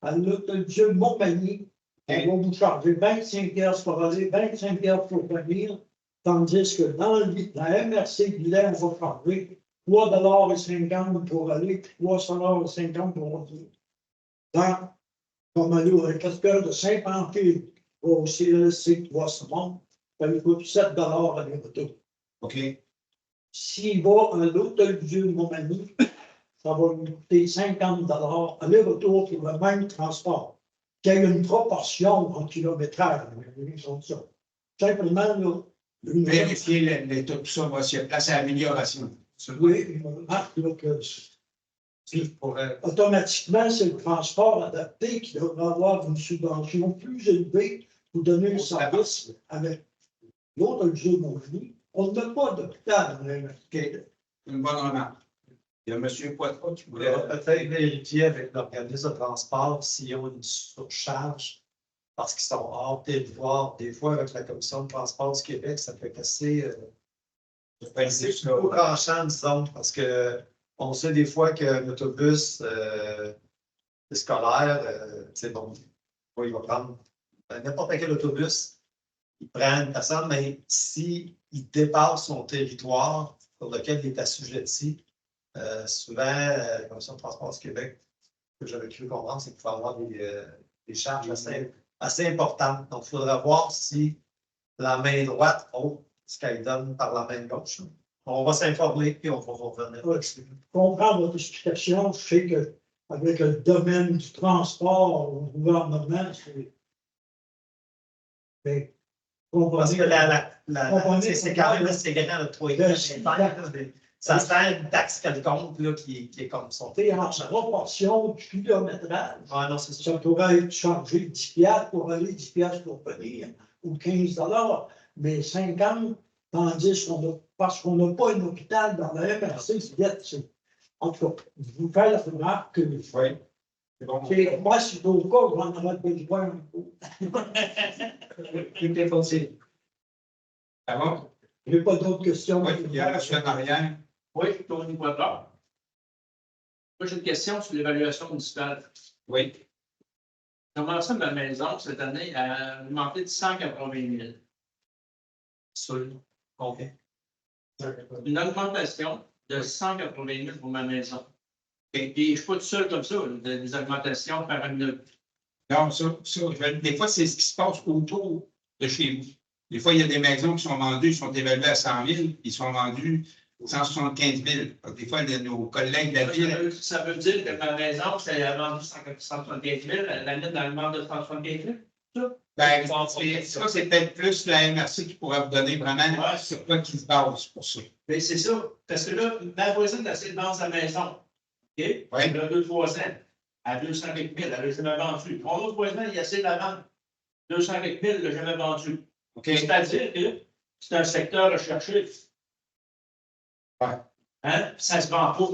à l'hôtel-Dieu de Montmagny, on va vous charger 25 pièces pour aller, 25 pièces pour venir, tandis que dans la MRC Lillet, on va charger 3,50 $ pour aller, puis 3,50 $ pour revenir. Donc, comme aller au récapteur de Saint-Pamphile, au CLC Bois-Simon, ça lui coûte 7 $ aller-retour. OK. S'il va à l'hôtel-Dieu de Montmagny, ça va lui coûter 50 $ aller-retour pour le même transport. Qu'il y ait une proportion en kilométrage. Simplement, là, Vérifier l'état de tout ça, s'il y a place à amélioration. oui, on remarque là, que automatiquement, c'est le transport adapté qui devrait avoir une subvention plus élevée pour donner le service avec l'autre jeu de Montmagny. On n'a pas d'hôpital dans la MRC. Une bonne remarque. Il y a M. Poitras qui On voulait. va peut-être vérifier avec l'organisme de transport s'ils ont une surcharge parce qu'ils sont hors territoire. Des fois, avec la Commission de transport du Québec, ça peut être assez tranchant, disons, parce qu'on sait des fois qu'un autobus scolaire, c'est bon, il va prendre n'importe quel autobus, il prend une personne, mais s'il dépasse son territoire sur lequel il est assujetti, souvent, la Commission de transport du Québec, ce que j'avais cru comprendre, c'est qu'il faut avoir des charges assez importantes. Donc, il faudra voir si la main droite vaut ce qu'elle donne par la main gauche. On va s'informer et on va revenir là-dessus. Je comprends votre explication. Je sais qu'avec le domaine du transport au gouvernement, c'est. Mais Parce que c'est quand même assez grand, le 3 ça se fait une taxe quelconque là, qui est comme ça. Et en proportion du kilométrage, Ah non, c'est ça. ça pourrait être changé 10 piastres pour aller, 10 piastres pour venir, ou 15 $, mais 50, tandis parce qu'on n'a pas un hôpital dans la MRC, c'est en tout cas, je vous fais la remarque que Oui. C'est bon. moi, si c'est au cas, je vais en avoir besoin un peu. Tout est possible. Ça va? Je n'ai pas d'autres questions. Oui, il y a monsieur en arrière. Oui, Tony Poitras. Moi, j'ai une question sur l'évaluation municipale. Oui. L'ensemble de la maison, cette année, a augmenté de 180 000. Sur combien? Une augmentation de 180 000 pour ma maison. Et je ne suis pas tout seul comme ça, des augmentations par une. Non, des fois, c'est ce qui se passe autour de chez vous. Des fois, il y a des maisons qui sont vendues, qui sont évaluées à 100 000, ils sont vendus 175 000. Donc, des fois, nos collègues de la ville. Ça veut dire que ma maison, c'est vendu 175 000, la mienne dans le monde de 175 000? Ben, ça, c'est peut-être plus la MRC qui pourra vous donner vraiment sur quoi qui se base pour ça. Mais c'est ça. Parce que là, ma voisine a essayé de vendre sa maison. OK? Oui. Il y a 2-3 ans. À 200 000, elle n'a jamais vendu. Mon autre voisin, il a essayé de la vendre. 200 000, il n'a jamais vendu. OK. C'est-à-dire que c'est un secteur recherché. Ouais. Hein? Ça se vend pas.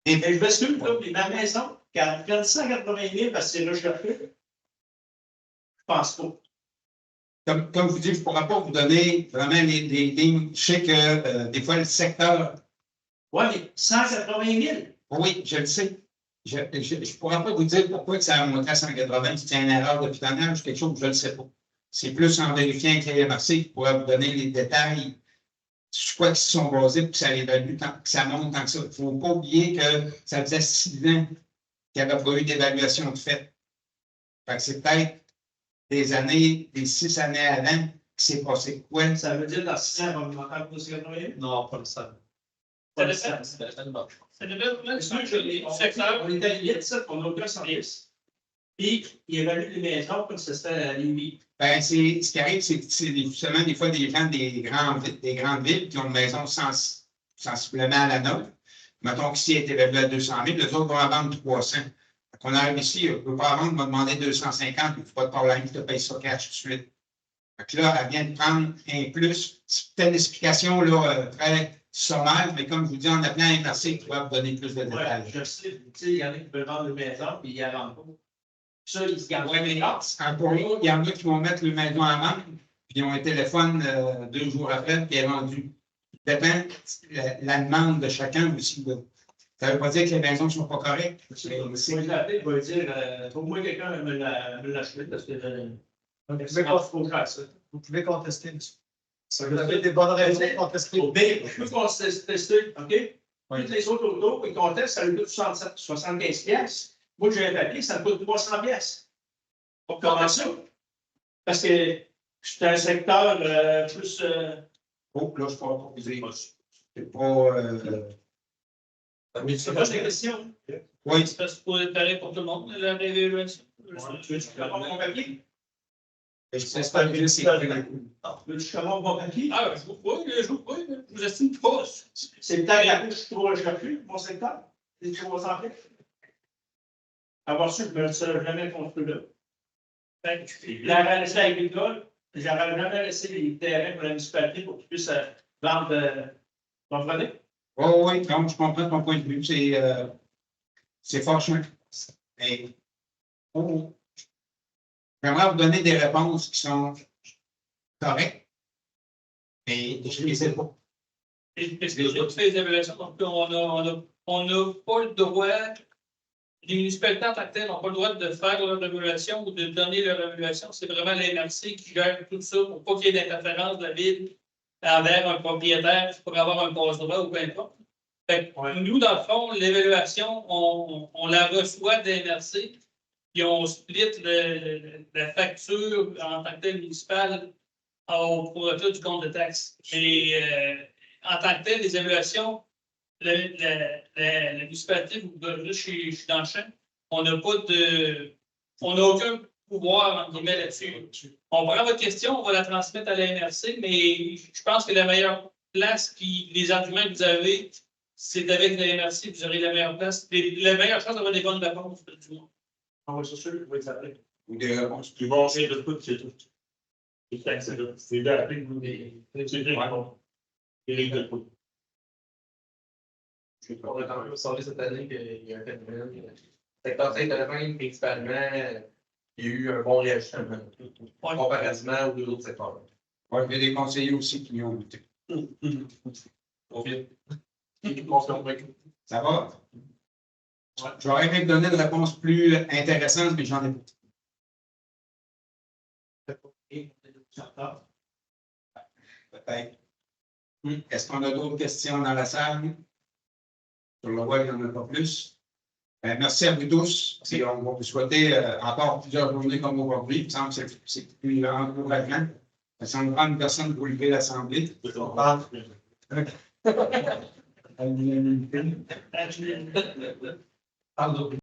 Et je m'excuse, là, mais ma maison, qui a 180 000 parce que c'est recherché, je pense pas. Comme vous dites, je ne pourrais pas vous donner vraiment les lignes. Je sais que des fois, le secteur. Oui, mais 180 000. Oui, je le sais. Je ne pourrais pas vous dire pourquoi que ça a monté à 180, si c'est une erreur de pitonnage, quelque chose, je ne le sais pas. C'est plus en vérifiant avec la MRC qui pourrait vous donner les détails sur quoi ils se sont basés pour que ça évalue, que ça monte tant que ça. Il ne faut pas oublier que ça faisait 6 ans qu'il n'y avait pas eu d'évaluation de fait. Fait que c'est peut-être des années, des 6 années avant, qui s'est passé quoi? Ça veut dire dans 6 ans, on va augmenter à 180 000? Non, pas le seul. Ça dépend. Ça dépend. Là, le secteur, on est à limite, ça, on n'a aucun service. Puis, il évalue les maisons comme ça c'était à Lévis. Ben, ce qui arrive, c'est justement des fois des gens des grandes villes qui ont une maison sensiblement à la nôtre. Mettons qu'ici, elle est évaluée à 200 000, les autres vont en vendre 300. On arrive ici, on ne peut pas vendre, on va demander 250, il ne faut pas de problème, je te paye ça cash tout de suite. Donc là, elle vient de prendre un plus. C'est peut-être une explication là, très sommaire, mais comme je vous dis, en appelant un MRC, qui pourra vous donner plus de détails. Ouais, je sais, tu sais, il y en a qui veulent vendre une maison, puis ils ne la vendent pas. Ça, ils se gardent. Oui, mais encore là, il y en a qui vont mettre le maison en vente, puis ils ont un téléphone 2 jours après, puis elle est vendue. Ça dépend la demande de chacun aussi. Là. Ça ne veut pas dire que les maisons ne sont pas correctes. Si je l'appelle, il va dire au moins quelqu'un me l'acheter parce que c'est pas trop cher, ça. Vous pouvez contester, monsieur. Vous avez des bonnes raisons de contester. Mais je peux contester, OK? Toutes les autres autos, ils contestent, ça lui coûte 75 piastres. Moi, j'ai un papier, ça me coûte 300 piastres. Comment ça? Parce que c'est un secteur plus. Oh, là, je ne pourrais pas vous dire. C'est pas. C'est pas des questions. Oui. C'est parce que c'est pareil pour tout le monde, la réévaluation. Tu veux avoir mon papier? C'est pas une c'est Tu veux avoir mon papier? Ah, je vous crois, je vous estime pas. C'est peut-être la couche trop recherchée, mon secteur. C'est trop centré. Avoir su, je ne me serais jamais construit là. La réalité agricole, j'aurais jamais laissé les terrains pour la municipalité pour qu'ils puissent vendre. Comprenez? Oui, donc je comprends ton point de vue. C'est fâcheux. Mais j'aimerais vous donner des réponses qui sont correctes, mais je ne les ai pas. Est-ce que toutes les évaluations, donc on n'a pas le droit, les municipalités en tant que telles n'ont pas le droit de faire leur évaluation ou de donner leur évaluation. C'est vraiment la MRC qui gère tout ça pour pas qu'il y ait d'interférence de la ville envers un propriétaire pour avoir un passe-droit ou peu importe. Nous, dans le fond, l'évaluation, on la reçoit des MRC, puis on split la facture en tant que telle municipale au prorata du compte de taxes. Mais en tant que tel, les évaluations, la municipalité, je suis dans le champ, on n'a aucun pouvoir, entre guillemets, là-dessus. On prend votre question, on va la transmettre à la NRC, mais je pense que la meilleure place, puis les arguments que vous avez, c'est avec la NRC, vous aurez la meilleure place, la meilleure chance d'avoir des bonnes réponses, du moins. Ah oui, c'est sûr, oui, ça arrive. Ou des réponses. Tu vas essayer de tout, c'est tout. C'est d'appeler c'est bien bon. Et de tout. On a quand même sorti cette année qu'il y a un phénomène. Le secteur Saint-Domingue, principalement, il y a eu un bon réajustement comparativement aux deux autres secteurs. Ouais, il y a des conseillers aussi qui y ont été. Au fil. Ça va? J'aurais aimé te donner une réponse plus intéressante, mais j'en ai pas. Peut-être. Est-ce qu'on a d'autres questions dans la salle? Sur le web, il n'y en a pas plus. Merci à vous tous. Et on va vous souhaiter encore plusieurs journées comme aujourd'hui. Il me semble que c'est plus encourageant. Ça me prend une personne pour lever l'Assemblée. Parle